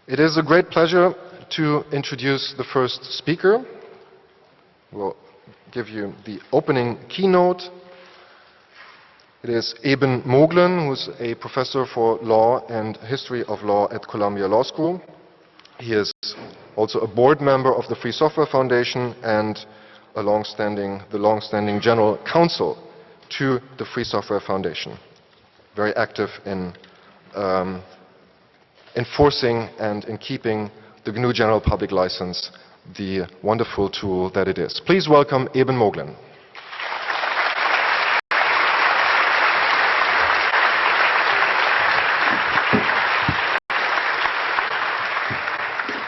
It is a great pleasure to introduce the first speaker. We'll give you the opening keynote. It is Eben Moglen, who is a professor for law and history of law at Columbia Law School. He is also a board member of the Free Software Foundation and the long-standing general counsel to the Free Software Foundation. Very active in enforcing and in keeping the GNU General Public License, the wonderful tool that it is. Please welcome Eben Moglen.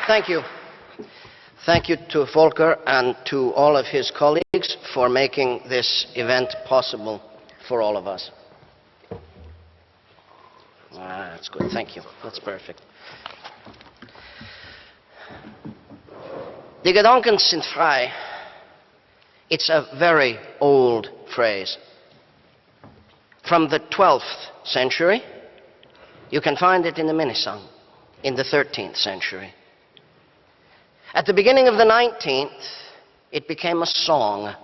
Thank you. Thank you to Volker and to all of his colleagues for making this event possible for all of us. That's good. Thank you. That's perfect. Die Gedanken sind frei. It's a very old phrase. From the 12th century, you can find it in the Minnesang in the 13th century. At the beginning of the 19th, it became a song,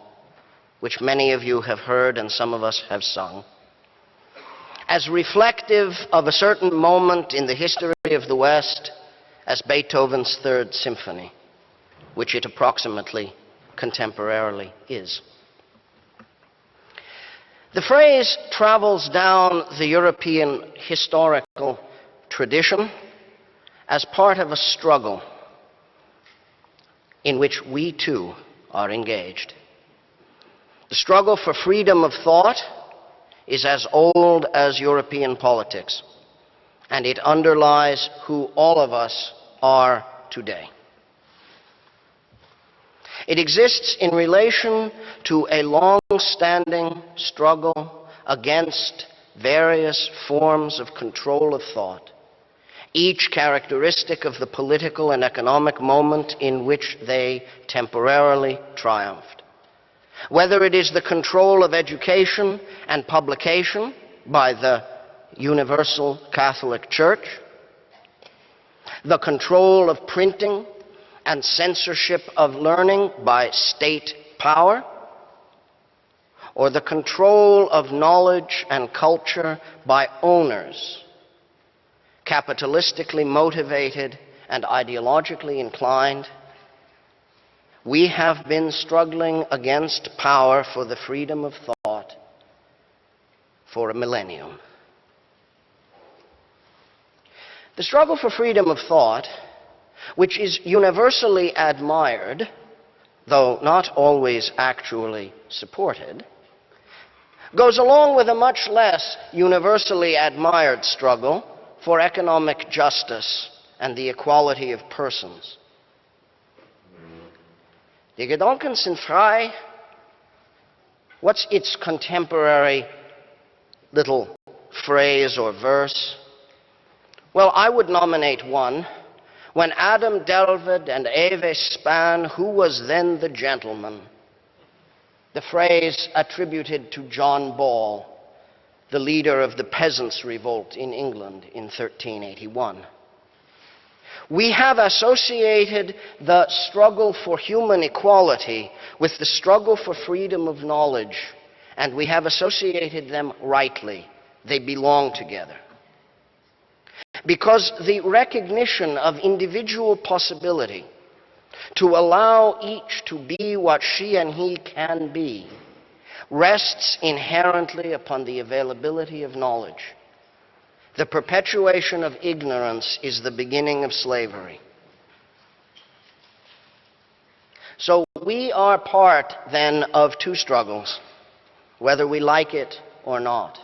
which many of you have heard and some of us have sung, as reflective of a certain moment in the history of the West as Beethoven's Third Symphony, which it approximately contemporarily is. The phrase travels down the European historical tradition as part of a struggle in which we too are engaged. The struggle for freedom of thought is as old as European politics, and it underlies who all of us are today. It exists in relation to a long-standing struggle against various forms of control of thought, each characteristic of the political and economic moment in which they temporarily triumphed. Whether it is the control of education and publication by the Universal Catholic Church, the control of printing and censorship of learning by state power, or the control of knowledge and culture by owners, capitalistically motivated and ideologically inclined, we have been struggling against power for the freedom of thought for a millennium. The struggle for freedom of thought, which is universally admired, though not always actually supported, goes along with a much less universally admired struggle for economic justice and the equality of persons. Die Gedanken sind frei. What's its contemporary little phrase or verse? Well, I would nominate one. When Adam delved and Eve span, who was then the gentleman? The phrase attributed to John Ball, the leader of the Peasants' Revolt in England in 1381. We have associated the struggle for human equality with the struggle for freedom of knowledge, and we have associated them rightly. They belong together. Because the recognition of individual possibility to allow each to be what she and he can be rests inherently upon the availability of knowledge. The perpetuation of ignorance is the beginning of slavery. So we are part, then, of two struggles, whether we like it or not.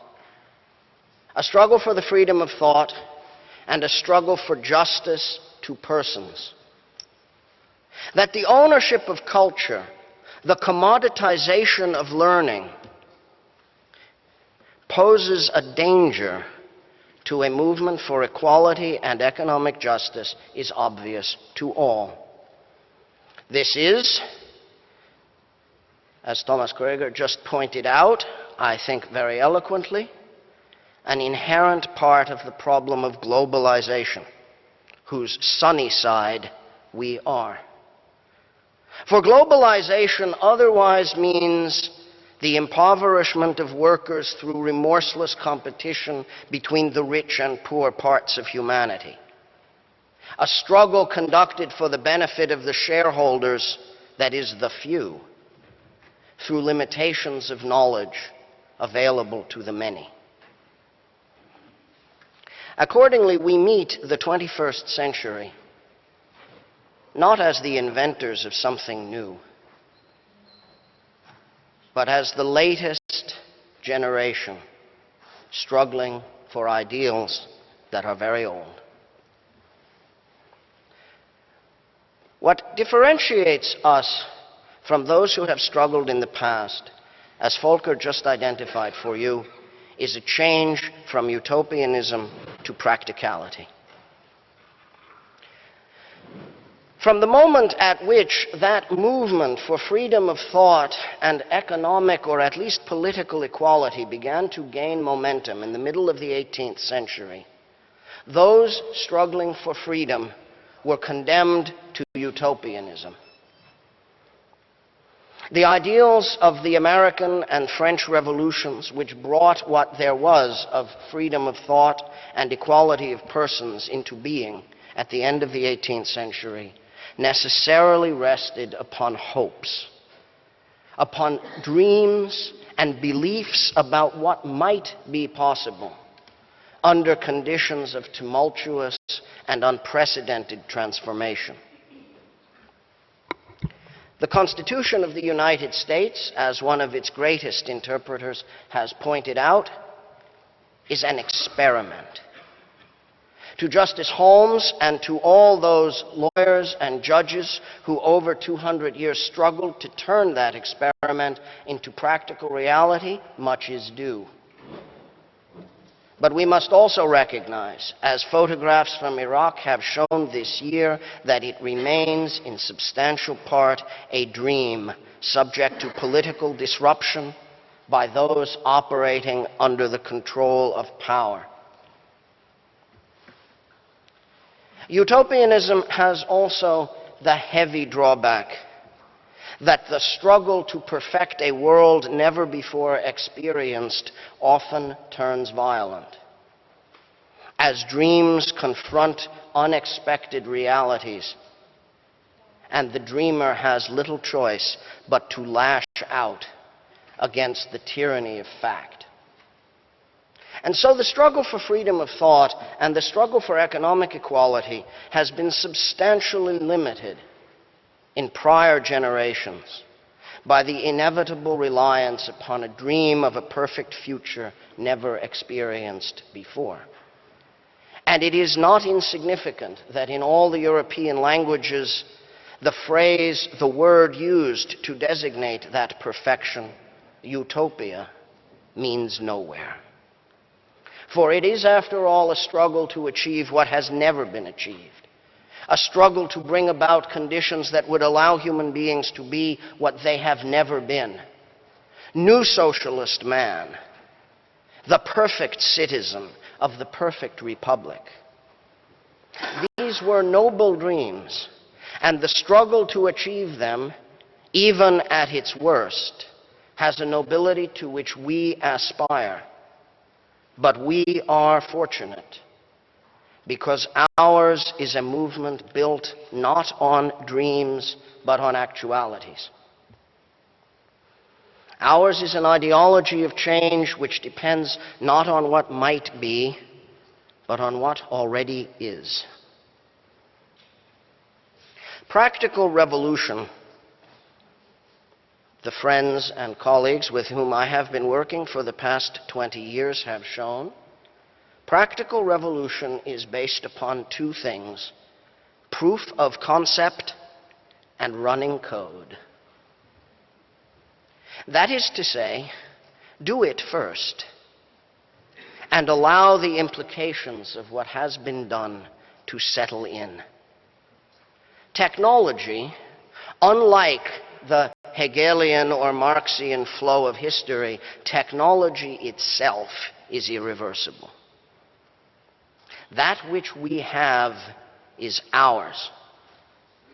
A struggle for the freedom of thought and a struggle for justice to persons. That the ownership of culture, the commoditization of learning, poses a danger to a movement for equality and economic justice is obvious to all. This is, as Thomas Kroeger just pointed out, I think very eloquently, an inherent part of the problem of globalization, whose sunny side we are. For globalization otherwise means the impoverishment of workers through remorseless competition between the rich and poor parts of humanity. A struggle conducted for the benefit of the shareholders, that is, the few, through limitations of knowledge available to the many. Accordingly, we meet the 21st century not as the inventors of something new, but as the latest generation struggling for ideals that are very old. What differentiates us from those who have struggled in the past, as Volker just identified for you, is a change from utopianism to practicality. From the moment at which that movement for freedom of thought and economic or at least political equality began to gain momentum in the middle of the 18th century, those struggling for freedom were condemned to utopianism. The ideals of the American and French revolutions, which brought what there was of freedom of thought and equality of persons into being at the end of the 18th century, necessarily rested upon hopes, upon dreams and beliefs about what might be possible under conditions of tumultuous and unprecedented transformation. The Constitution of the United States, as one of its greatest interpreters has pointed out, is an experiment. To Justice Holmes and to all those lawyers and judges who over 200 years struggled to turn that experiment into practical reality, much is due. But we must also recognize, as photographs from Iraq have shown this year, that it remains in substantial part a dream subject to political disruption by those operating under the control of power. Utopianism has also the heavy drawback that the struggle to perfect a world never before experienced often turns violent. As dreams confront unexpected realities, and the dreamer has little choice but to lash out against the tyranny of fact. And so the struggle for freedom of thought and the struggle for economic equality has been substantially limited in prior generations by the inevitable reliance upon a dream of a perfect future never experienced before. And it is not insignificant that in all the European languages, the phrase, the word used to designate that perfection, utopia, means nowhere. For it is, after all, a struggle to achieve what has never been achieved, a struggle to bring about conditions that would allow human beings to be what they have never been. New socialist man, the perfect citizen of the perfect republic. These were noble dreams, and the struggle to achieve them, even at its worst, has a nobility to which we aspire. But we are fortunate, because ours is a movement built not on dreams, but on actualities. Ours is an ideology of change which depends not on what might be, but on what already is. Practical revolution, the friends and colleagues with whom I have been working for the past 20 years have shown, practical revolution is based upon two things: proof of concept and running code. That is to say, do it first and allow the implications of what has been done to settle in. Technology, unlike the Hegelian or Marxian flow of history, technology itself is irreversible. That which we have is ours,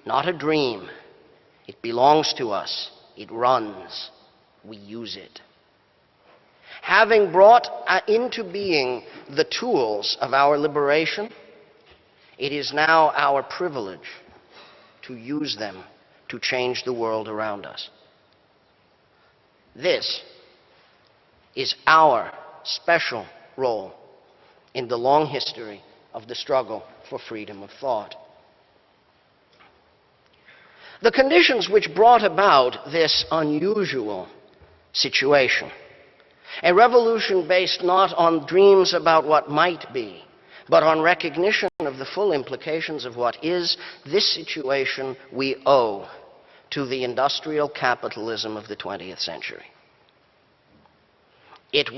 not a dream. It belongs to us. It runs. We use it. Having brought into being the tools of our liberation, it is now our privilege to use them to change the world around us. This is our special role in the long history of the struggle for freedom of thought. The conditions which brought about this unusual situation, a revolution based not on dreams about what might be, but on recognition of the full implications of what is, this situation we owe to the industrial capitalism of the 20th century. It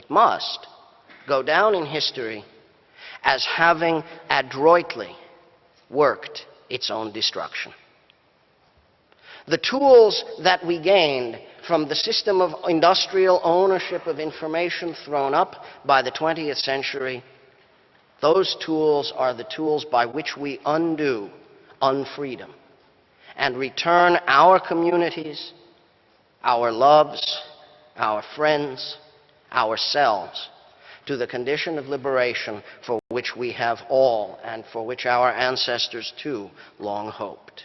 must go down in history as having adroitly worked its own destruction. The tools that we gained from the system of industrial ownership of information thrown up by the 20th century, those tools are the tools by which we undo unfreedom and return our communities, our loves, our friends, ourselves to the condition of liberation for which we have all, and for which our ancestors too long hoped.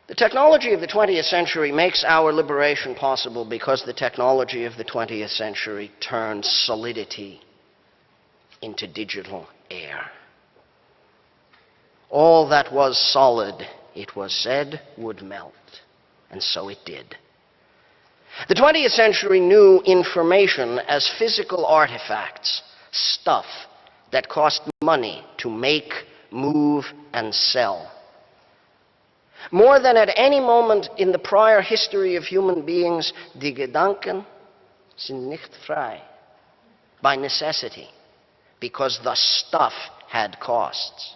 The technology of the 20th century makes our liberation possible because the technology of the 20th century turned solidity into digital air. All that was solid, it was said, would melt, and so it did. The 20th century knew information as physical artifacts, stuff that cost money to make, move, and sell. More than at any moment in the prior history of human beings, die Gedanken sind nicht frei, by necessity, because the stuff had costs.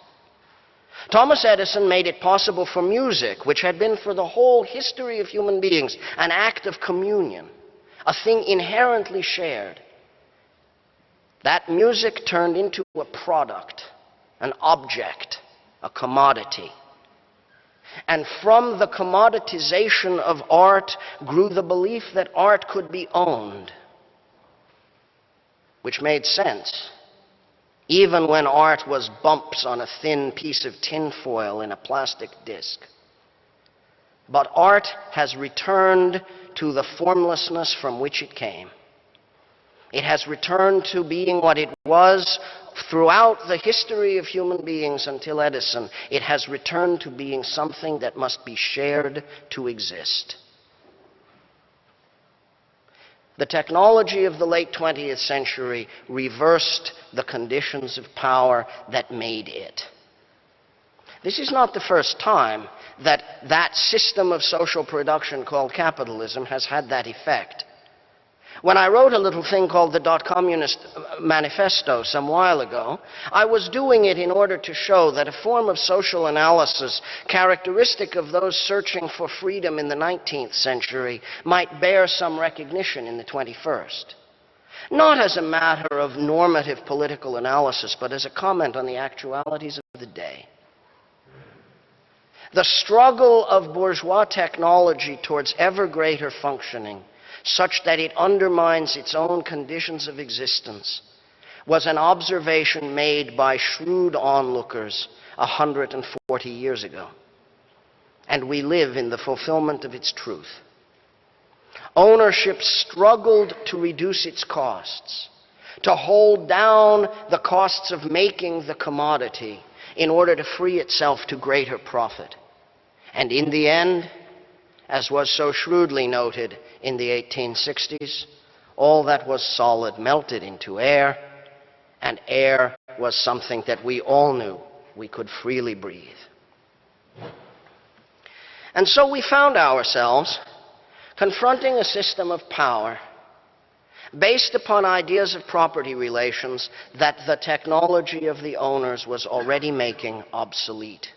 Thomas Edison made it possible for music, which had been for the whole history of human beings an act of communion, a thing inherently shared. That music turned into a product, an object, a commodity. And from the commoditization of art grew the belief that art could be owned, which made sense, even when art was bumps on a thin piece of tinfoil in a plastic disc. But art has returned to the formlessness from which it came. It has returned to being what it was throughout the history of human beings until Edison. It has returned to being something that must be shared to exist. The technology of the late 20th century reversed the conditions of power that made it. This is not the first time that that system of social production called capitalism has had that effect. When I wrote a little thing called the Communist Manifesto some while ago, I was doing it in order to show that a form of social analysis characteristic of those searching for freedom in the 19th century might bear some recognition in the 21st. Not as a matter of normative political analysis, but as a comment on the actualities of the day. The struggle of bourgeois technology towards ever greater functioning, such that it undermines its own conditions of existence, was an observation made by shrewd onlookers 140 years ago. And we live in the fulfillment of its truth. Ownership struggled to reduce its costs, to hold down the costs of making the commodity in order to free itself to greater profit. And in the end, as was so shrewdly noted in the 1860s, all that was solid melted into air, and air was something that we all knew we could freely breathe. And so we found ourselves confronting a system of power based upon ideas of property relations that the technology of the owners was already making obsolete.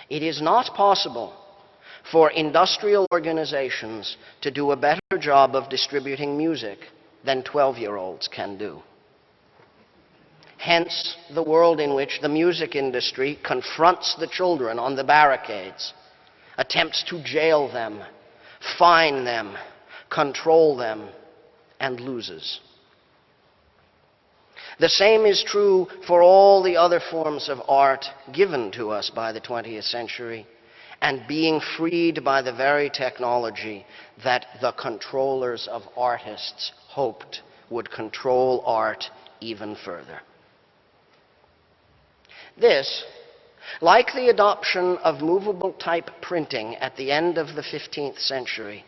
It is not possible for industrial organizations to do a better job of distributing music than 12-year-olds can do. Hence, the world in which the music industry confronts the children on the barricades, attempts to jail them, fine them, control them, and loses. The same is true for all the other forms of art given to us by the 20th century and being freed by the very technology that the controllers of artists hoped would control art even further. This, like the adoption of movable type printing at the end of the 15th century,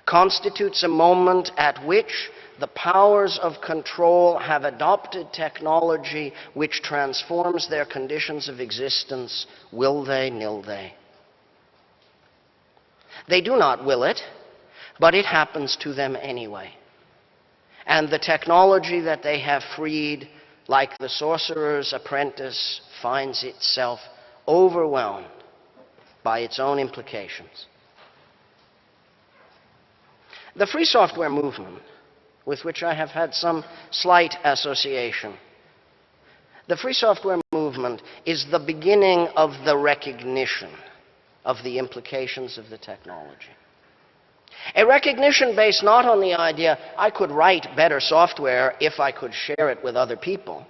constitutes a moment at which the powers of control have adopted technology which transforms their conditions of existence, will they, nill they. They do not will it, but it happens to them anyway. And the technology that they have freed, like the sorcerer's apprentice, finds itself overwhelmed by its own implications. The free software movement, with which I have had some slight association, the free software movement is the beginning of the recognition of the implications of the technology. A recognition based not on the idea, I could write better software if I could share it with other people,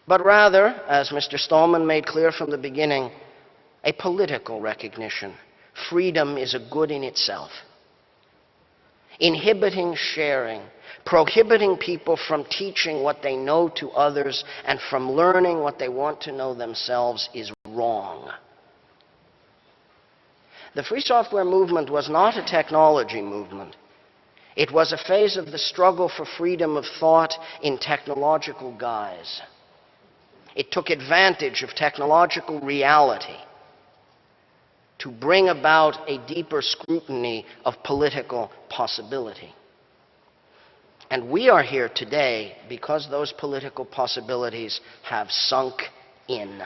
but rather, as Mr. Stallman made clear from the beginning, a political recognition. Freedom is a good in itself. Inhibiting sharing, prohibiting people from teaching what they know to others and from learning what they want to know themselves is wrong. The free software movement was not a technology movement. It was a phase of the struggle for freedom of thought in technological guise. It took advantage of technological reality to bring about a deeper scrutiny of political possibility. And we are here today because those political possibilities have sunk in.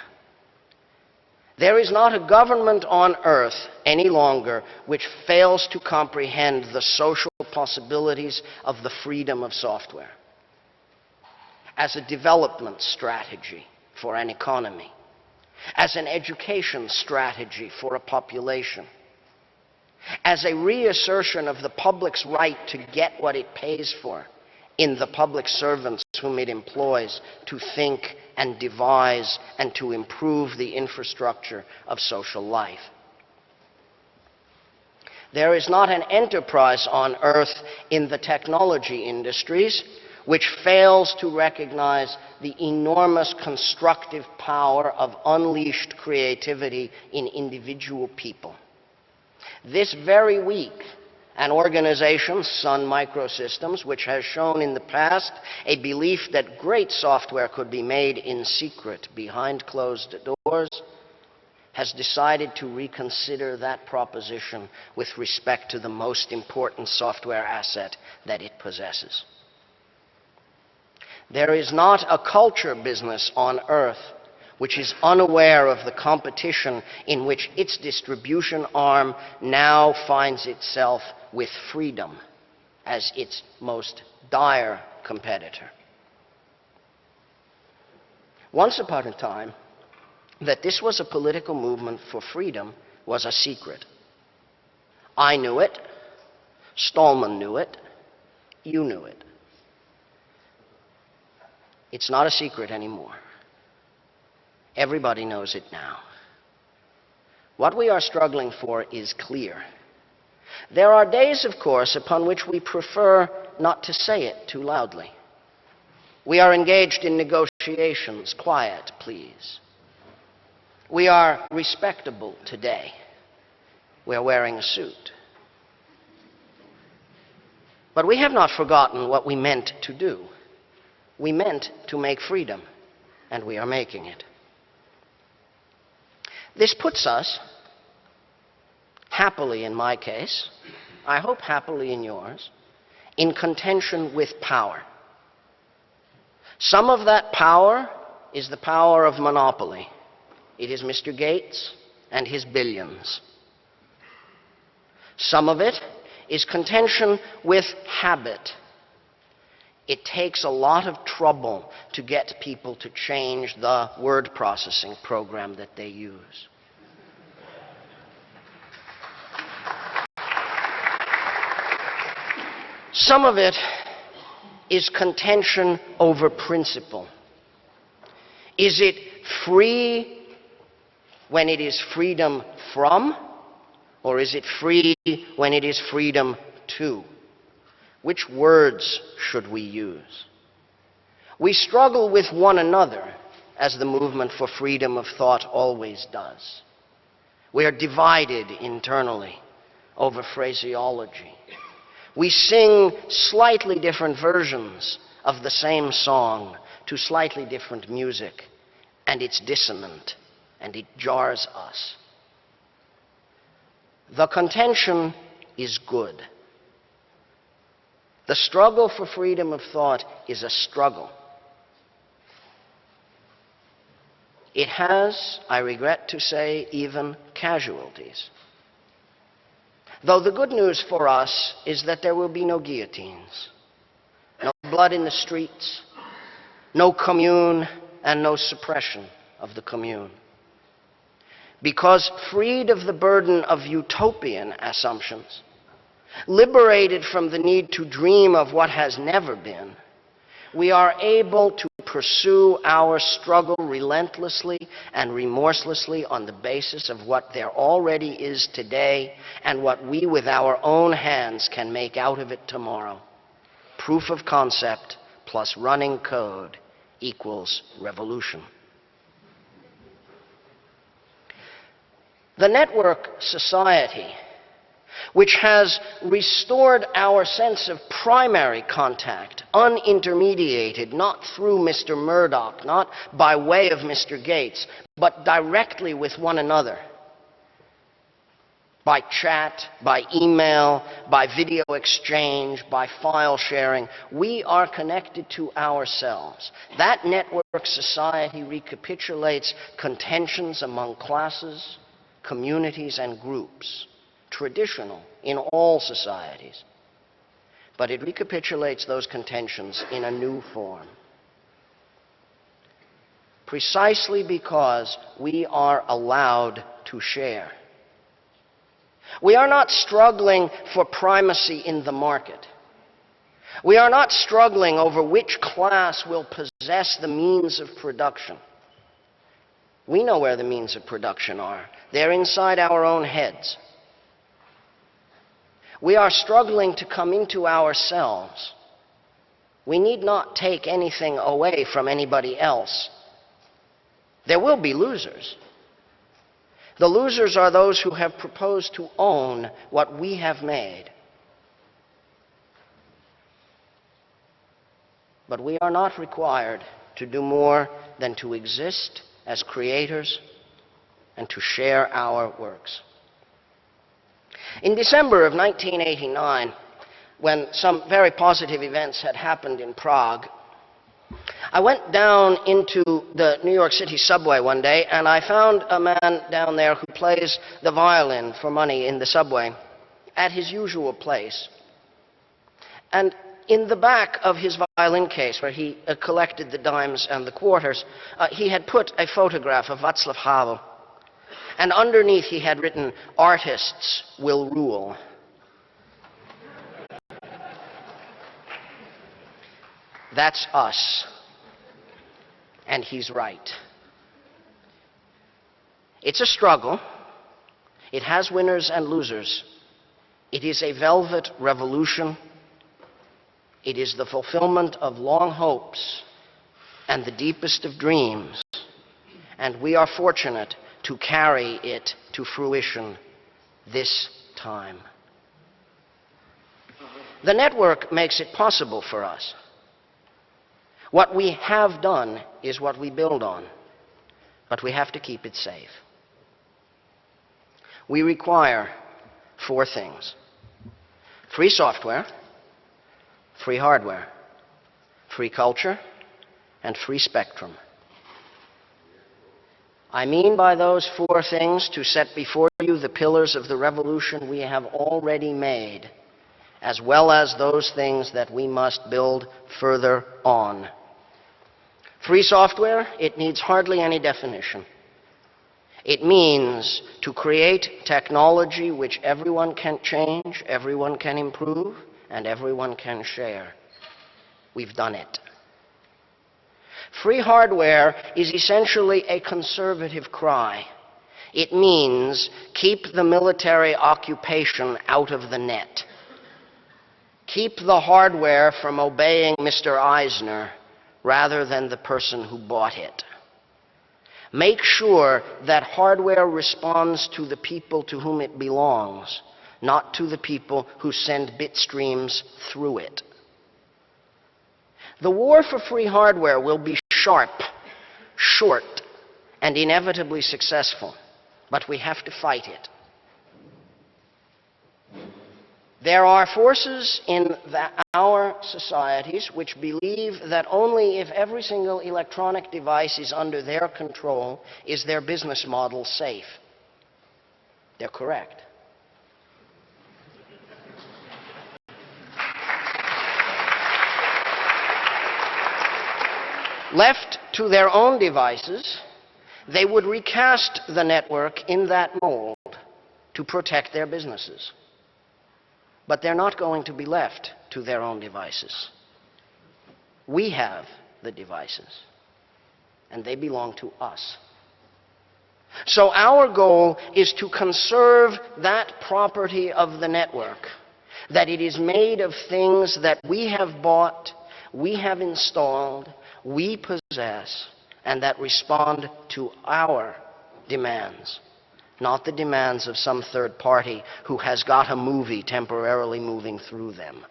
There is not a government on earth any longer which fails to comprehend the social possibilities of the freedom of software as a development strategy for an economy, as an education strategy for a population, as a reassertion of the public's right to get what it pays for in the public servants whom it employs to think and devise and to improve the infrastructure of social life. There is not an enterprise on earth in the technology industries which fails to recognize the enormous constructive power of unleashed creativity in individual people. This very week, an organization, Sun Microsystems, which has shown in the past a belief that great software could be made in secret behind closed doors, has decided to reconsider that proposition with respect to the most important software asset that it possesses. There is not a culture business on earth which is unaware of the competition in which its distribution arm now finds itself with freedom as its most dire competitor. Once upon a time, that this was a political movement for freedom was a secret. I knew it, Stallman knew it, you knew it. It's not a secret anymore. Everybody knows it now. What we are struggling for is clear. There are days, of course, upon which we prefer not to say it too loudly. We are engaged in negotiations. Quiet, please. We are respectable today. We are wearing a suit. But we have not forgotten what we meant to do. We meant to make freedom, and we are making it. This puts us, happily in my case, I hope happily in yours, in contention with power. Some of that power is the power of monopoly. It is Mr. Gates and his billions. Some of it is contention with habit. it takes a lot of trouble to get people to change the word processing program that they use. Some of it is contention over principle. Is it free when it is freedom from, or is it free when it is freedom to? Which words should we use? We struggle with one another, as the movement for freedom of thought always does. We are divided internally over phraseology. We sing slightly different versions of the same song to slightly different music, and it's dissonant, and it jars us. The contention is good. The struggle for freedom of thought is a struggle. It has, I regret to say, even casualties. Though the good news for us is that there will be no guillotines, no blood in the streets, no commune, and no suppression of the commune. Because freed of the burden of utopian assumptions, liberated from the need to dream of what has never been, we are able to pursue our struggle relentlessly and remorselessly on the basis of what there already is today and what we with our own hands can make out of it tomorrow. Proof of concept plus running code equals revolution. The network society, which has restored our sense of primary contact, unintermediated, not through Mr. Murdoch, not by way of Mr. Gates, but directly with one another, by chat, by email, by video exchange, by file sharing. We are connected to ourselves. That network society recapitulates contentions among classes, communities, and groups, traditional in all societies. But it recapitulates those contentions in a new form. Precisely because we are allowed to share. We are not struggling for primacy in the market. We are not struggling over which class will possess the means of production. We know where the means of production are. They're inside our own heads. We are struggling to come into ourselves. We need not take anything away from anybody else. There will be losers. The losers are those who have proposed to own what we have made. But we are not required to do more than to exist as creators and to share our works. In December of 1989, when some very positive events had happened in Prague, I went down into the New York City subway one day, and I found a man down there who plays the violin for money in the subway at his usual place. And in the back of his violin case, where he collected the dimes and the quarters, he had put a photograph of Václav Havel. And underneath he had written, "Artists will rule." That's us. And he's right. It's a struggle. It has winners and losers. It is a velvet revolution. It is the fulfillment of long hopes and the deepest of dreams. And we are fortunate to carry it to fruition this time. The network makes it possible for us. What we have done is what we build on, but we have to keep it safe. We require 4 things: free software, free hardware, free culture, and free spectrum. I mean by those 4 things to set before you the pillars of the revolution we have already made as well as those things that we must build further on. Free software, it needs hardly any definition. It means to create technology which everyone can change, everyone can improve, and everyone can share. We've done it. Free hardware is essentially a conservative cry. It means keep the military occupation out of the net. Keep the hardware from obeying Mr. Eisner rather than the person who bought it. Make sure that hardware responds to the people to whom it belongs, not to the people who send bit streams through it. The war for free hardware will be sharp, short, and inevitably successful, but we have to fight it. There are forces in our societies which believe that only if every single electronic device is under their control is their business model safe. They're correct. Left to their own devices, they would recast the network in that mold to protect their businesses. But they're not going to be left to their own devices. We have the devices, and they belong to us. So our goal is to conserve that property of the network, that it is made of things that we have bought, we have installed, we possess, and that respond to our demands, not the demands of some third party who has got a movie temporarily moving through them.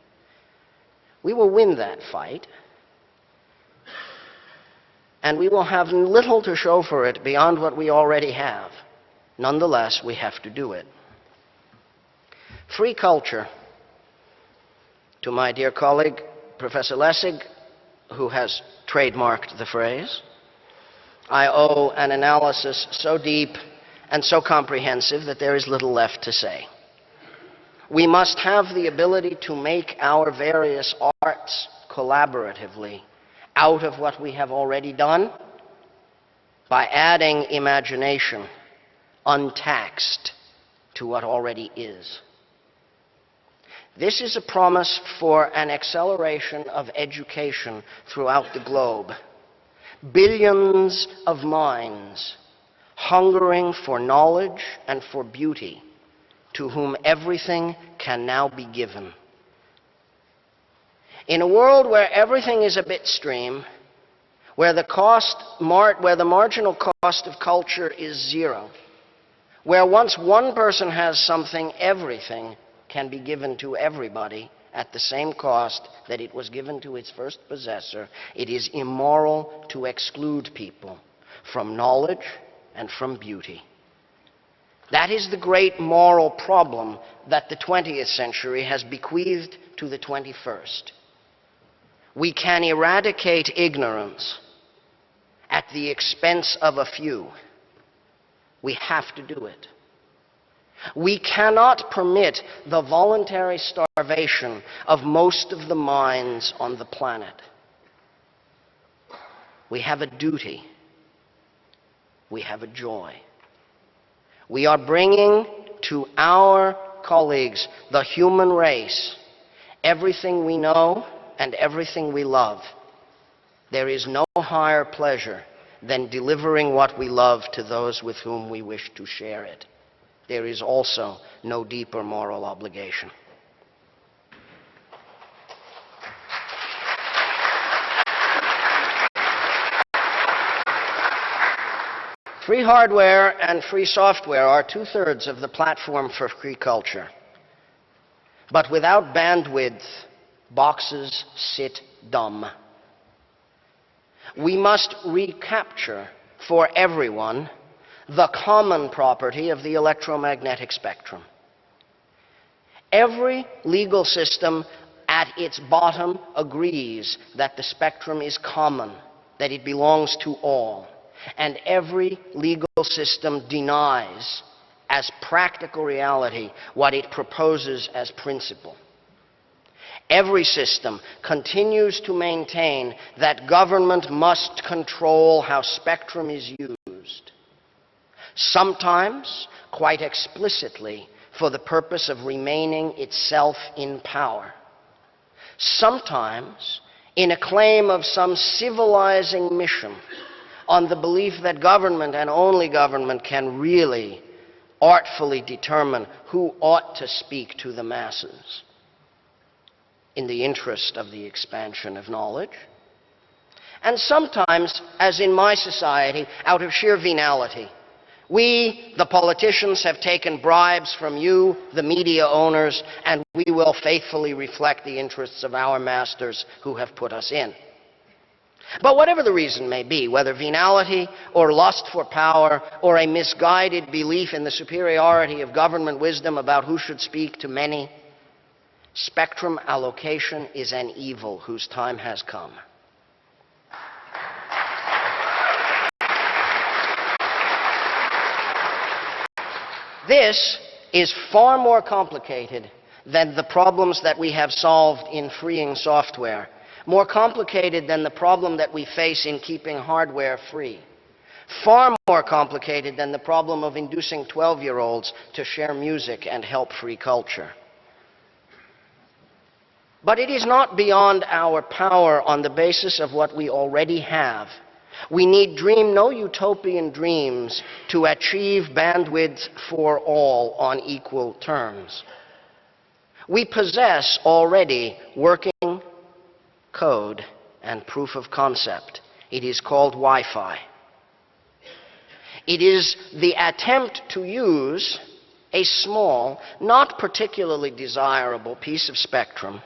We will win that fight, and we will have little to show for it beyond what we already have. Nonetheless, we have to do it. Free culture. To my dear colleague, Professor Lessig, who has trademarked the phrase, I owe an analysis so deep and so comprehensive that there is little left to say. We must have the ability to make our various arts collaboratively out of what we have already done by adding imagination untaxed to what already is. This is a promise for an acceleration of education throughout the globe. Billions of minds hungering for knowledge and for beauty, to whom everything can now be given. In a world where everything is a bitstream, where the marginal cost of culture is zero, where once one person has something, everything can be given to everybody at the same cost that it was given to its first possessor, it is immoral to exclude people from knowledge and from beauty. That is the great moral problem that the 20th century has bequeathed to the 21st. We can eradicate ignorance at the expense of a few. We have to do it. We cannot permit the voluntary starvation of most of the minds on the planet. We have a duty. We have a joy. We are bringing to our colleagues, the human race, everything we know and everything we love. There is no higher pleasure than delivering what we love to those with whom we wish to share it. There is also no deeper moral obligation. Free hardware and free software are 2/3 of the platform for free culture. But without bandwidth, boxes sit dumb. We must recapture for everyone the common property of the electromagnetic spectrum. Every legal system at its bottom agrees that the spectrum is common, that it belongs to all. And every legal system denies as practical reality what it proposes as principle. Every system continues to maintain that government must control how spectrum is used, sometimes quite explicitly for the purpose of remaining itself in power, sometimes in a claim of some civilizing mission on the belief that government and only government can really artfully determine who ought to speak to the masses in the interest of the expansion of knowledge. And sometimes, as in my society, out of sheer venality. We, the politicians, have taken bribes from you, the media owners, and we will faithfully reflect the interests of our masters who have put us in. But whatever the reason may be, whether venality or lust for power or a misguided belief in the superiority of government wisdom about who should speak to many, spectrum allocation is an evil whose time has come. This is far more complicated than the problems that we have solved in freeing software, more complicated than the problem that we face in keeping hardware free, far more complicated than the problem of inducing 12-year-olds to share music and help free culture. But it is not beyond our power on the basis of what we already have. We need dream no utopian dreams to achieve bandwidth for all on equal terms. We possess already working code and proof of concept. It is called Wi-Fi. It is the attempt to use a small, not particularly desirable piece of spectrum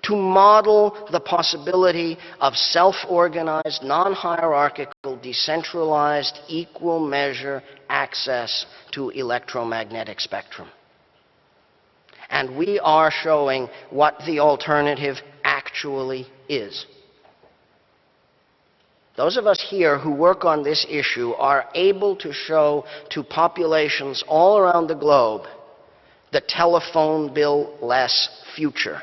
to model the possibility of self-organized, non-hierarchical, decentralized, equal measure access to electromagnetic spectrum. And we are showing what the alternative actually is. Those of us here who work on this issue are able to show to populations all around the globe the telephone bill-less future.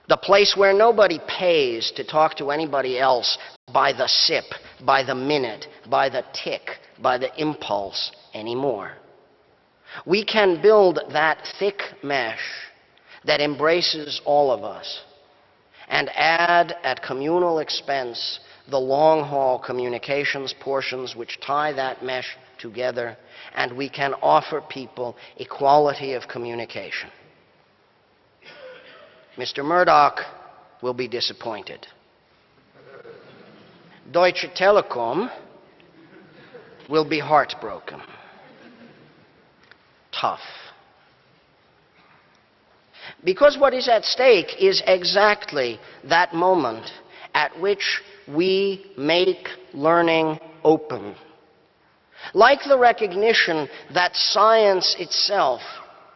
The place where nobody pays to talk to anybody else by the sip, by the minute, by the tick, by the impulse anymore. We can build that thick mesh that embraces all of us and add at communal expense the long-haul communications portions which tie that mesh together, and we can offer people equality of communication. Mr. Murdoch will be disappointed. Deutsche Telekom will be heartbroken. Tough. Because what is at stake is exactly that moment at which we make learning open. Like the recognition that science itself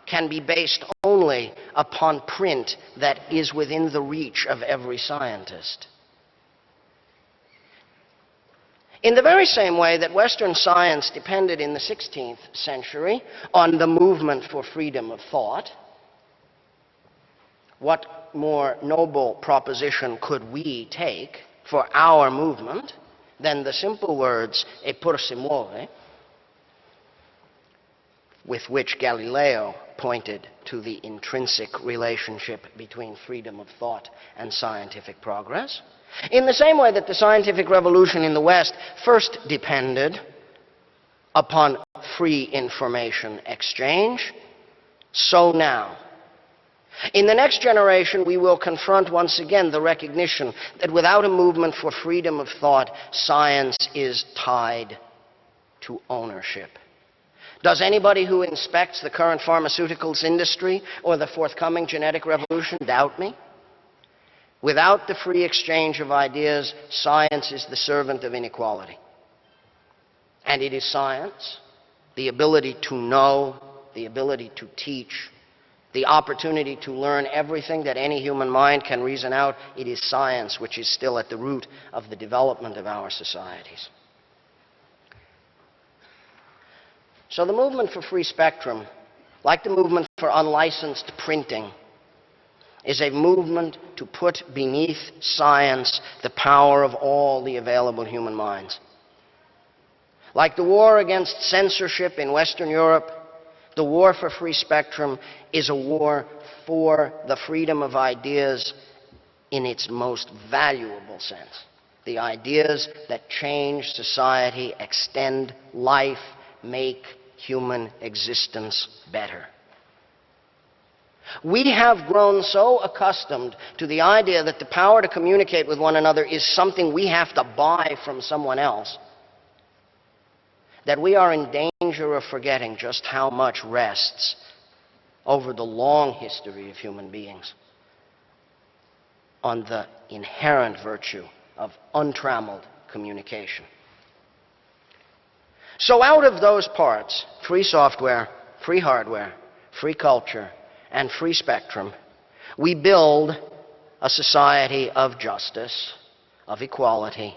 can be based only upon print that is within the reach of every scientist. In the very same way that Western science depended in the 16th century on the movement for freedom of thought, what more noble proposition could we take for our movement than the simple words "eppur si muove," with which Galileo pointed to the intrinsic relationship between freedom of thought and scientific progress. In the same way that the scientific revolution in the West first depended upon free information exchange, so now. In the next generation, we will confront once again the recognition that without a movement for freedom of thought, science is tied to ownership. Does anybody who inspects the current pharmaceuticals industry or the forthcoming genetic revolution doubt me? Without the free exchange of ideas, science is the servant of inequality. And it is science, the ability to know, the ability to teach, the opportunity to learn everything that any human mind can reason out. It is science which is still at the root of the development of our societies. So the movement for free spectrum, like the movement for unlicensed printing, is a movement to put beneath science the power of all the available human minds. Like the war against censorship in Western Europe, the war for free spectrum is a war for the freedom of ideas in its most valuable sense. The ideas that change society, extend life, make human existence better. We have grown so accustomed to the idea that the power to communicate with one another is something we have to buy from someone else, that we are in danger of forgetting just how much rests over the long history of human beings on the inherent virtue of untrammeled communication. So out of those parts, free software, free hardware, free culture, and free spectrum, we build a society of justice, of equality,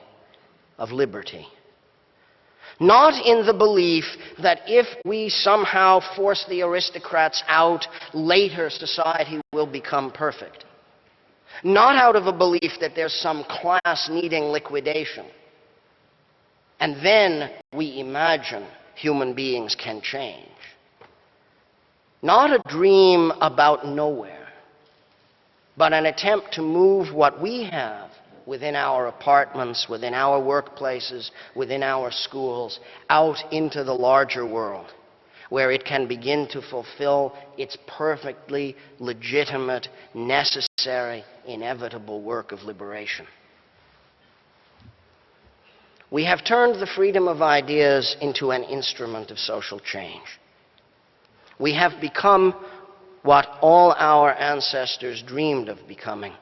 of liberty. Not in the belief that if we somehow force the aristocrats out, later society will become perfect. Not out of a belief that there's some class needing liquidation, and then we imagine human beings can change. Not a dream about nowhere, but an attempt to move what we have within our apartments, within our workplaces, within our schools, out into the larger world, where it can begin to fulfill its perfectly legitimate, necessary, inevitable work of liberation. We have turned the freedom of ideas into an instrument of social change. We have become what all our ancestors dreamed of becoming.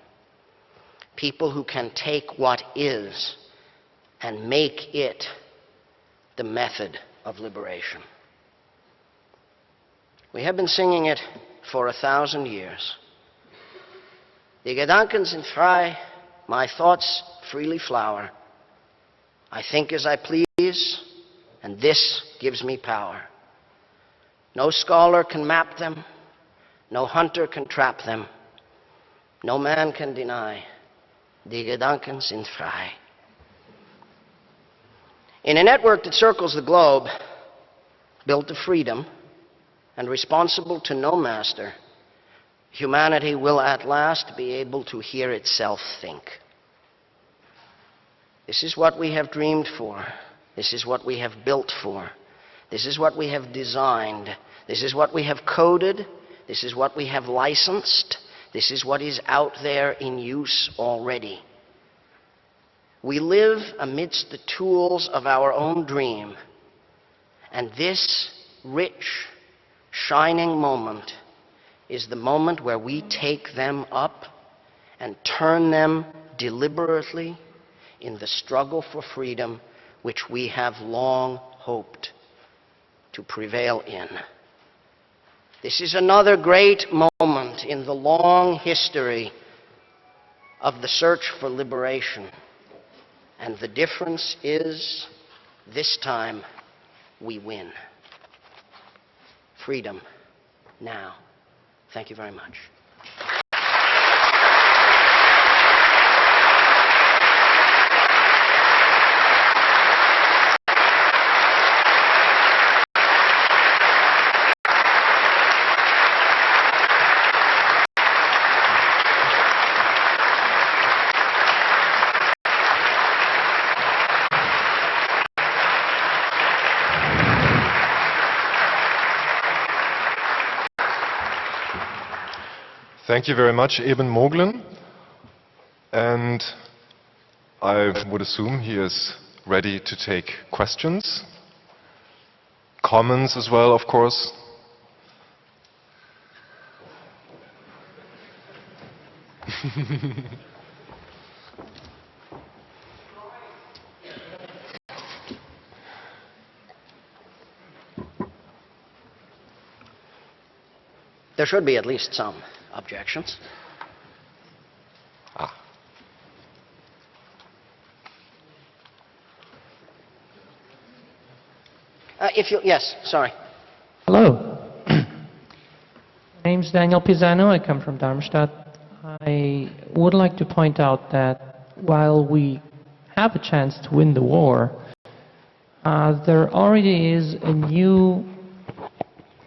People who can take what is and make it the method of liberation. We have been singing it for 1,000 years. Die Gedanken sind frei, my thoughts freely flower. I think as I please, and this gives me power. No scholar can map them, no hunter can trap them, no man can deny. Die Gedanken sind frei. In a network that circles the globe, built of freedom and responsible to no master, humanity will at last be able to hear itself think. This is what we have dreamed for. This is what we have built for. This is what we have designed. This is what we have coded. This is what we have licensed. This is what is out there in use already. We live amidst the tools of our own dream, and this rich, shining moment is the moment where we take them up and turn them deliberately in the struggle for freedom which we have long hoped to prevail in. This is another great moment in the long history of the search for liberation. And the difference is, this time, we win. Freedom, now. Thank you very much. Thank you very much, Eben Moglen. And I would assume he is ready to take questions, comments as well, of course. There should be at least some objections. Yes, sorry. Hello. My name's Daniel Pisano. I come from Darmstadt. I would like to point out that while we have a chance to win the war, there already is a new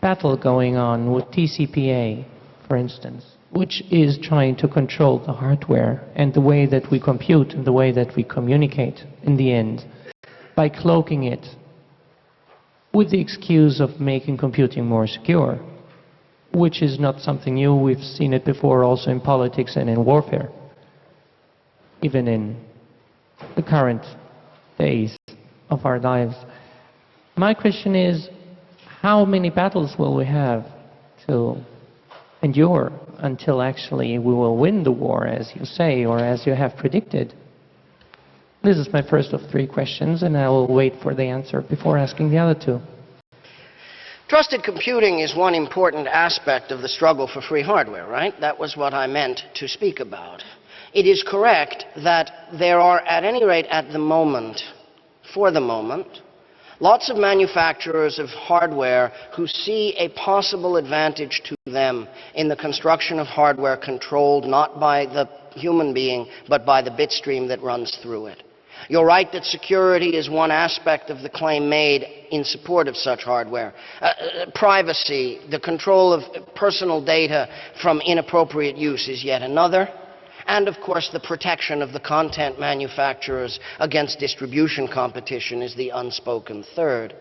battle going on with TCPA, for instance, which is trying to control the hardware and the way that we compute and the way that we communicate in the end by cloaking it with the excuse of making computing more secure, which is not something new. We've seen it before also in politics and in warfare, even in the current days of our lives. My question is, how many battles will we have to endure until actually we will win the war, as you say, or as you have predicted? This is my first of 3 questions, and I will wait for the answer before asking the other 2. Trusted computing is one important aspect of the struggle for free hardware, right? That was what I meant to speak about. It is correct that there are, at any rate at the moment, for the moment, lots of manufacturers of hardware who see a possible advantage to them in the construction of hardware controlled not by the human being, but by the bit stream that runs through it. You're right that security is one aspect of the claim made in support of such hardware. Privacy, the control of personal data from inappropriate use is yet another. And of course, the protection of the content manufacturers against distribution competition is the unspoken third.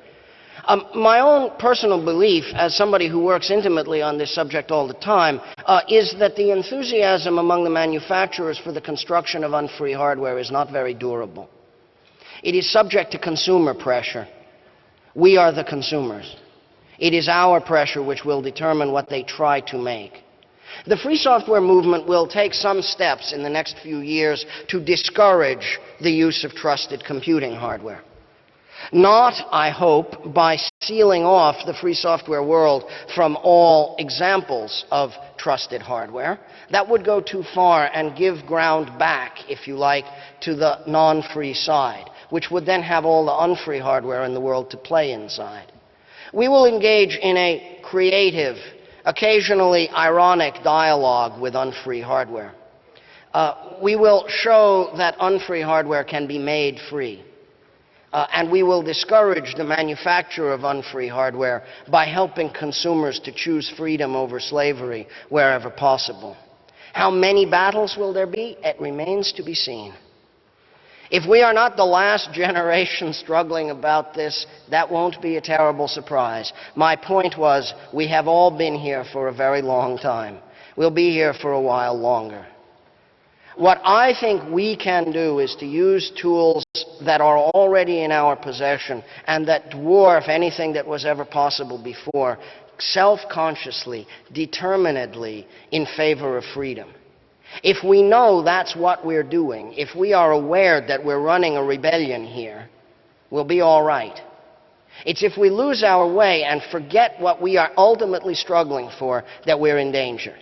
My own personal belief, as somebody who works intimately on this subject all the time, is that the enthusiasm among the manufacturers for the construction of unfree hardware is not very durable. It is subject to consumer pressure. We are the consumers. It is our pressure which will determine what they try to make. The free software movement will take some steps in the next few years to discourage the use of trusted computing hardware. Not, I hope, by sealing off the free software world from all examples of trusted hardware. That would go too far and give ground back, if you like, to the non-free side, which would then have all the unfree hardware in the world to play inside. We will engage in a creative, occasionally ironic dialogue with unfree hardware. We will show that unfree hardware can be made free. And we will discourage the manufacture of unfree hardware by helping consumers to choose freedom over slavery wherever possible. How many battles will there be? It remains to be seen. If we are not the last generation struggling about this, that won't be a terrible surprise. My point was, we have all been here for a very long time. We'll be here for a while longer. What I think we can do is to use tools that are already in our possession and that dwarf anything that was ever possible before, self-consciously, determinedly, in favor of freedom. If we know that's what we're doing, if we are aware that we're running a rebellion here, we'll be all right. It's if we lose our way and forget what we are ultimately struggling for that we're in danger.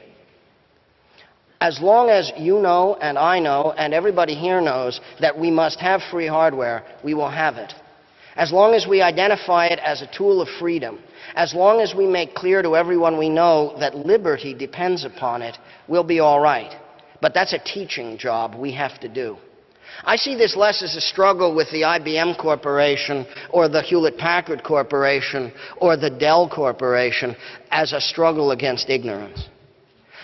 As long as you know, and I know, and everybody here knows that we must have free hardware, we will have it. As long as we identify it as a tool of freedom, as long as we make clear to everyone we know that liberty depends upon it, we'll be all right. But that's a teaching job we have to do. I see this less as a struggle with the IBM Corporation or the Hewlett-Packard Corporation or the Dell Corporation as a struggle against ignorance.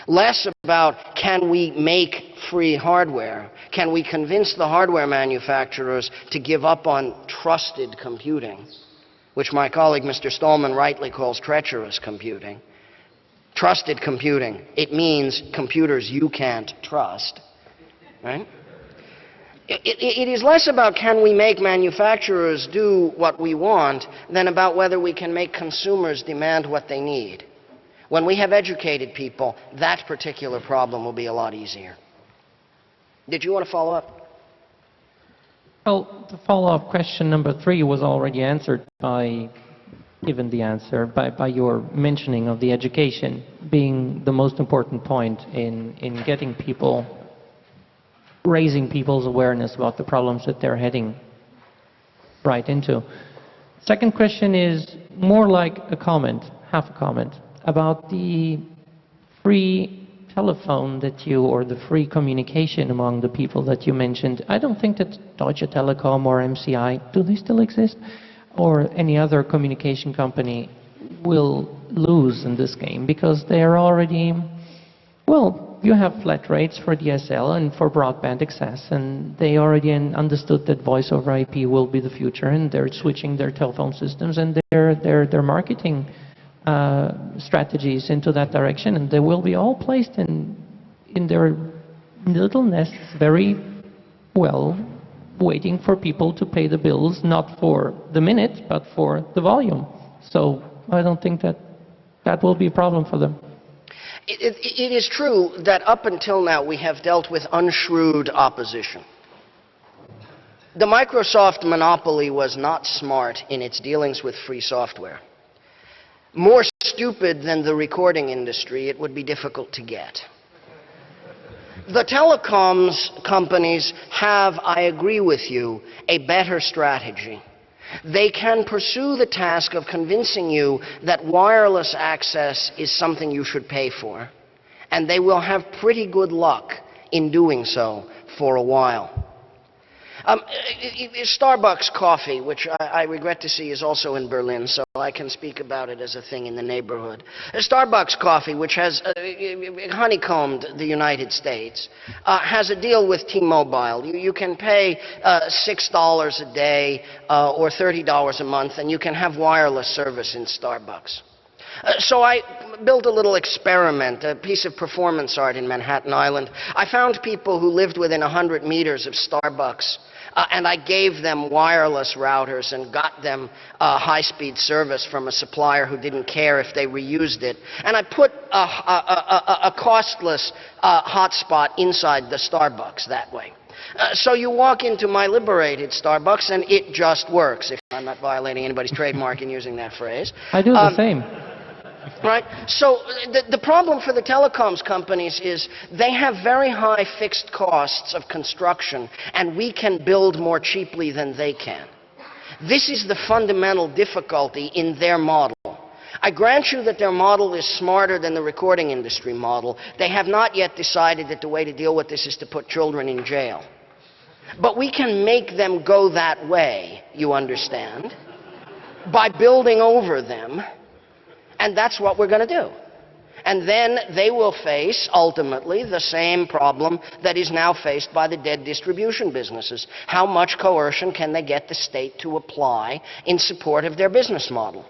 Less about, can we make free hardware? Can we convince the hardware manufacturers to give up on trusted computing, which my colleague Mr. Stallman rightly calls treacherous computing. Trusted computing. It means computers you can't trust, right? It is less about can we make manufacturers do what we want than about whether we can make consumers demand what they need. When we have educated people, that particular problem will be a lot easier. Did you want to follow up? Well, the follow-up question number 3 was already answered by, given the answer, by your mentioning of the education being the most important point in getting people, raising people's awareness about the problems that they're heading right into. Second question is more like a comment, half a comment, about the free telephone that you, or the free communication among the people that you mentioned, I don't think that Deutsche Telekom or MCI, do they still exist? Or any other communication company will lose in this game, because they are already, well, you have flat rates for DSL and for broadband access, and they already understood that voice over IP will be the future, and they're switching their telephone systems and their marketing strategies into that direction, and they will be all placed in their little nests, very well, waiting for people to pay the bills, not for the minute, but for the volume. So I don't think that that will be a problem for them. It is true that up until now we have dealt with unshrewd opposition. The Microsoft monopoly was not smart in its dealings with free software. More stupid than the recording industry, it would be difficult to get. The telecoms companies have, I agree with you, a better strategy. They can pursue the task of convincing you that wireless access is something you should pay for, and they will have pretty good luck in doing so for a while. Starbucks coffee, which I regret to see is also in Berlin, so I can speak about it as a thing in the neighborhood. Starbucks coffee, which has honeycombed the United States, has a deal with T-Mobile. You can pay $6 a day or $30 a month, and you can have wireless service in Starbucks. So I built a little experiment, a piece of performance art in Manhattan Island. I found people who lived within 100 meters of Starbucks, and I gave them wireless routers and got them high-speed service from a supplier who didn't care if they reused it. And I put a costless hotspot inside the Starbucks that way. So you walk into my liberated Starbucks, and it just works. If I'm not violating anybody's trademark in using that phrase. I do the same. Right? So the problem for the telecoms companies is they have very high fixed costs of construction, and we can build more cheaply than they can. This is the fundamental difficulty in their model. I grant you that their model is smarter than the recording industry model. They have not yet decided that the way to deal with this is to put children in jail. But we can make them go that way, you understand, by building over them. And that's what we're going to do. And then they will face, ultimately, the same problem that is now faced by the dead distribution businesses. How much coercion can they get the state to apply in support of their business model?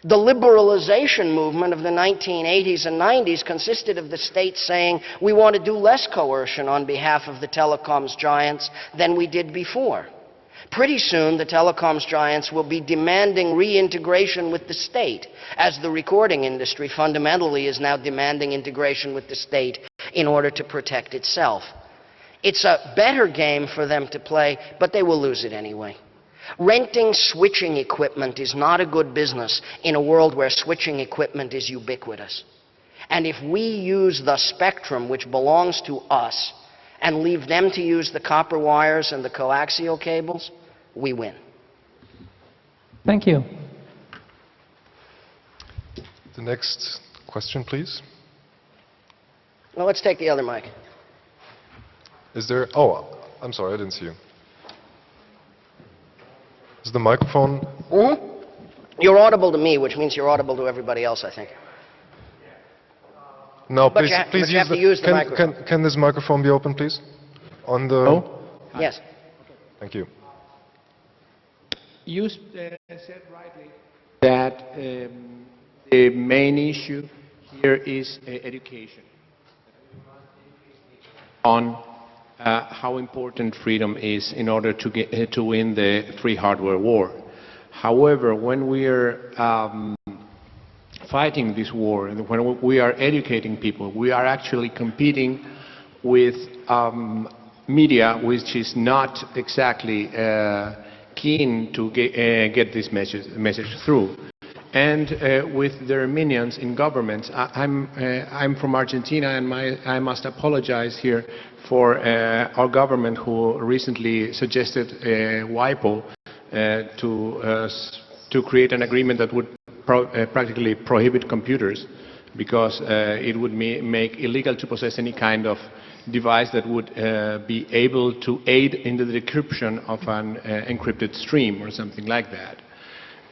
The liberalization movement of the 1980s and 90s consisted of the state saying, we want to do less coercion on behalf of the telecoms giants than we did before. Pretty soon, the telecoms giants will be demanding reintegration with the state, as the recording industry fundamentally is now demanding integration with the state in order to protect itself. It's a better game for them to play, but they will lose it anyway. Renting switching equipment is not a good business in a world where switching equipment is ubiquitous. And if we use the spectrum which belongs to us and leave them to use the copper wires and the coaxial cables, we win. Thank you. The next question, please. Well, let's take the other mic. Is there... Oh, I'm sorry, I didn't see you. Is the microphone... Mm-hmm. You're audible to me, which means you're audible to everybody else, I think. No, But please you have to use the microphone. Can this microphone be open, please? On the... Oh? Yes. Thank you. You said rightly that the main issue here is education. On how important freedom is in order to win the free hardware war. However, when we are fighting this war, and when we are educating people, we are actually competing with media which is not exactly keen to get this message through. And with their minions in governments, I'm from Argentina, and I must apologize here for our government, who recently suggested WIPO to create an agreement that would practically prohibit computers because it would make illegal to possess any kind of device that would be able to aid in the decryption of an encrypted stream or something like that.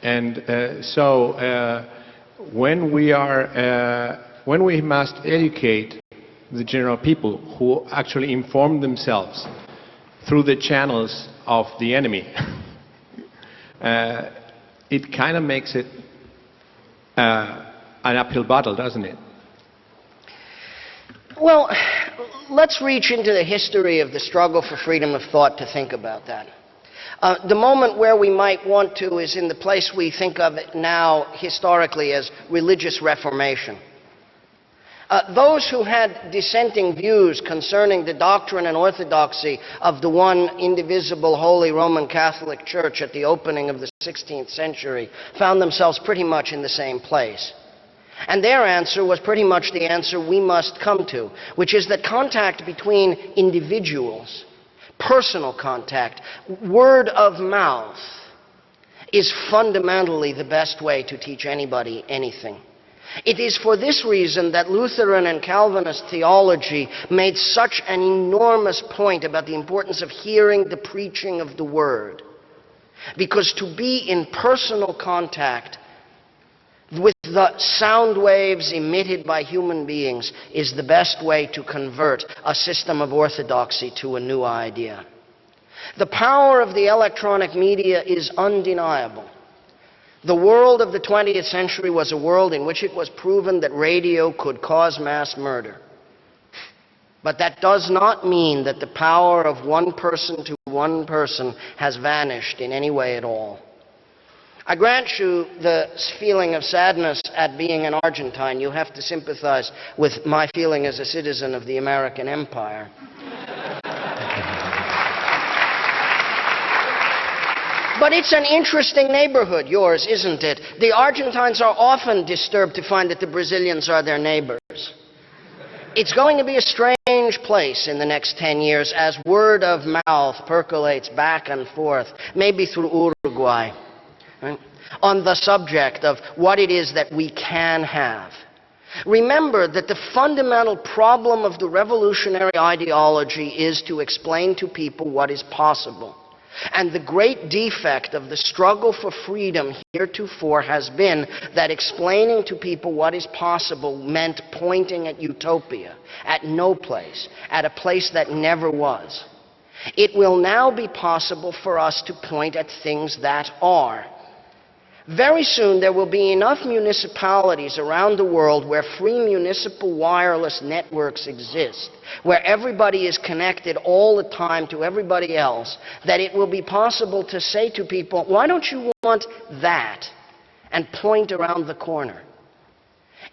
And so when we must educate the general people who actually inform themselves through the channels of the enemy, it kind of makes it an uphill battle, doesn't it? Well, let's reach into the history of the struggle for freedom of thought to think about that. The moment where we might want to is in the place we think of it now historically as religious reformation. Those who had dissenting views concerning the doctrine and orthodoxy of the one indivisible Holy Roman Catholic Church at the opening of the 16th century found themselves pretty much in the same place. And their answer was pretty much the answer we must come to, which is that contact between individuals, personal contact, word of mouth, is fundamentally the best way to teach anybody anything. It is for this reason that Lutheran and Calvinist theology made such an enormous point about the importance of hearing the preaching of the Word. Because to be in personal contact with the sound waves emitted by human beings is the best way to convert a system of orthodoxy to a new idea. The power of the electronic media is undeniable. The world of the 20th century was a world in which it was proven that radio could cause mass murder. But that does not mean that the power of one person to one person has vanished in any way at all. I grant you the feeling of sadness at being an Argentine. You have to sympathize with my feeling as a citizen of the American Empire. But it's an interesting neighborhood, yours, isn't it? The Argentines are often disturbed to find that the Brazilians are their neighbors. It's going to be a strange place in the next 10 years as word of mouth percolates back and forth, maybe through Uruguay, right, on the subject of what it is that we can have. Remember that the fundamental problem of the revolutionary ideology is to explain to people what is possible. And the great defect of the struggle for freedom heretofore has been that explaining to people what is possible meant pointing at utopia, at no place, at a place that never was. It will now be possible for us to point at things that are. Very soon there will be enough municipalities around the world where free municipal wireless networks exist, where everybody is connected all the time to everybody else, that it will be possible to say to people, why don't you want that? And point around the corner.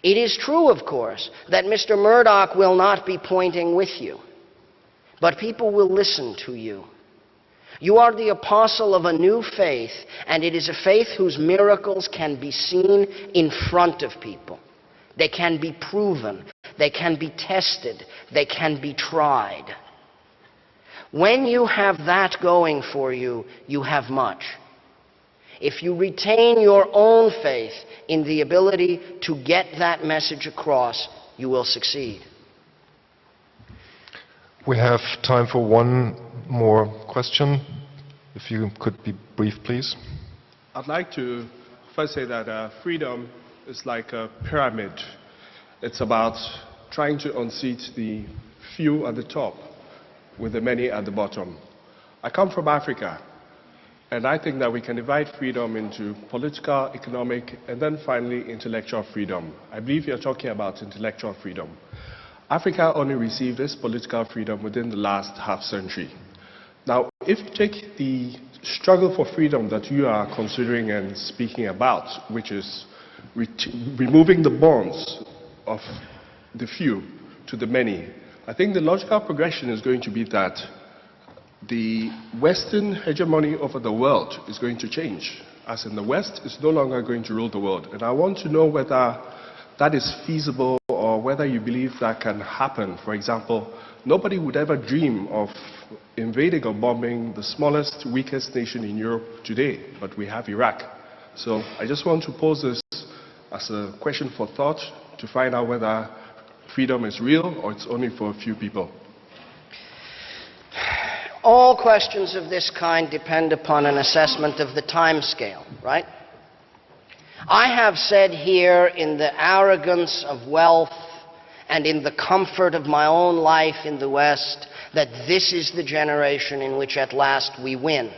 It is true, of course, that Mr. Murdoch will not be pointing with you, but people will listen to you. You are the apostle of a new faith, and it is a faith whose miracles can be seen in front of people. They can be proven. They can be tested. They can be tried. When you have that going for you, you have much. If you retain your own faith in the ability to get that message across, you will succeed. We have time for one more question. If you could be brief, please. I'd like to first say that freedom is like a pyramid. It's about trying to unseat the few at the top with the many at the bottom. I come from Africa, and I think that we can divide freedom into political, economic, and then finally intellectual freedom. I believe you're talking about intellectual freedom. Africa only received its political freedom within the last half-century. Now, if you take the struggle for freedom that you are considering and speaking about, which is removing the bonds of the few to the many, I think the logical progression is going to be that the Western hegemony over the world is going to change. As in the West is no longer going to rule the world. And I want to know whether that is feasible or whether you believe that can happen. For example, nobody would ever dream of invading or bombing the smallest, weakest nation in Europe today, but we have Iraq. So I just want to pose this as a question for thought to find out whether freedom is real or it's only for a few people? All questions of this kind depend upon an assessment of the time scale, right? I have said here in the arrogance of wealth and in the comfort of my own life in the West that this is the generation in which at last we win.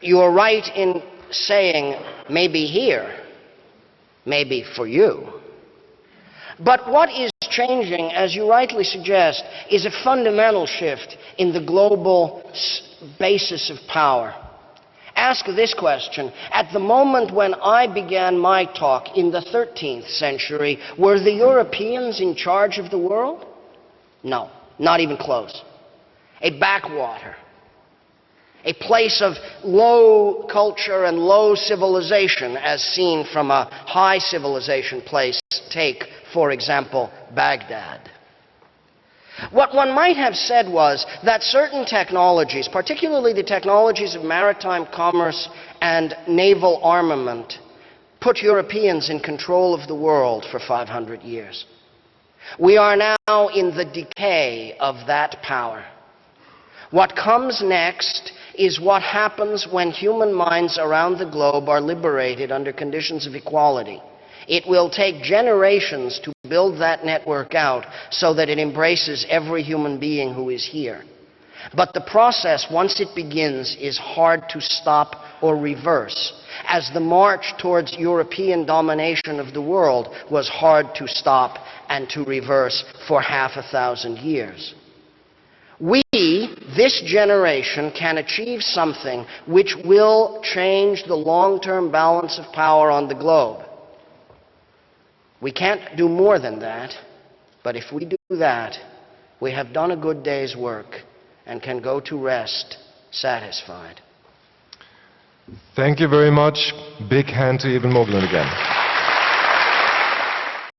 You are right in saying maybe here, maybe for you. But what is changing, as you rightly suggest, is a fundamental shift in the global basis of power. Ask this question. At the moment when I began my talk in the 13th century, were the Europeans in charge of the world? No, not even close. A backwater. A place of low culture and low civilization as seen from a high civilization place. Take, for example, Baghdad. What one might have said was that certain technologies, particularly the technologies of maritime commerce and naval armament, put Europeans in control of the world for 500 years. We are now in the decay of that power. What comes next is what happens when human minds around the globe are liberated under conditions of equality. It will take generations to build that network out so that it embraces every human being who is here. But the process, once it begins, is hard to stop or reverse, as the march towards European domination of the world was hard to stop and to reverse for 500 years. We, this generation, can achieve something which will change the long-term balance of power on the globe. We can't do more than that, but if we do that, we have done a good day's work and can go to rest satisfied. Thank you very much. Big hand to Eben Moglen again.